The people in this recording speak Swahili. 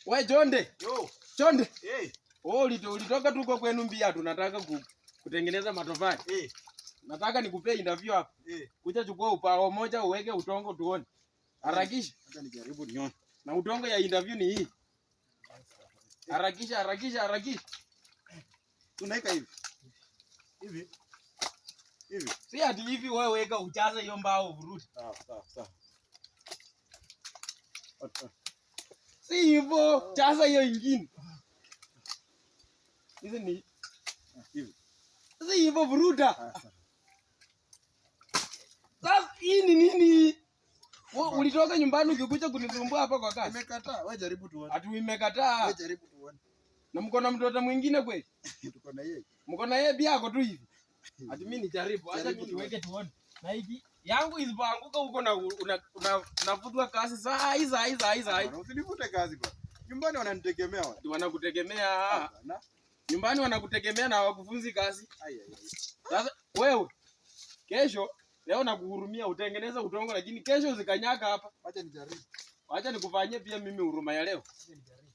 Wewe Chonde. Yo. Chonde. Eh. Oh, ulitoka tu kwa kwenu mbia tunataka kutengeneza matofali. Nataka nikupe interview hapa. Kuja chukua upao moja uweke utongo tuone. Harakisha. Acha nijaribu nione. Na utongo ya interview ni hii. Harakisha. Tunaika hivi. Hivi. Si ati hivi wewe weka ujaze hiyo mbao vuruti. Sawa. Si hivyo, jaza hiyo ingine. Hizi ni hivi. Si hivyo vuruta. Sasa hii ni nini? Wewe ulitoka nyumbani ukikuja kunisumbua hapa kwa kazi. Nimekataa, wewe jaribu tuone. Ati umekataa. Wewe jaribu tuone. Na mko na mtoto mwingine kweli? Tuko na yeye. Mko na yeye pia ako tu hivi. Ati mimi nijaribu, acha mimi niweke tuone. Na hiki yangu isipoanguka huko na unafutwa kazi saa hizi. Usinifute kazi bwana. Nyumbani wananitegemea watu. Wanakutegemea. Nyumbani wanakutegemea na hawakufunzi kazi. Sasa wewe kesho leo nakuhurumia utengeneza utongo lakini kesho usikanyaka hapa. Acha nijaribu. Acha nikufanyie pia mimi huruma ya leo. Acha nijaribu.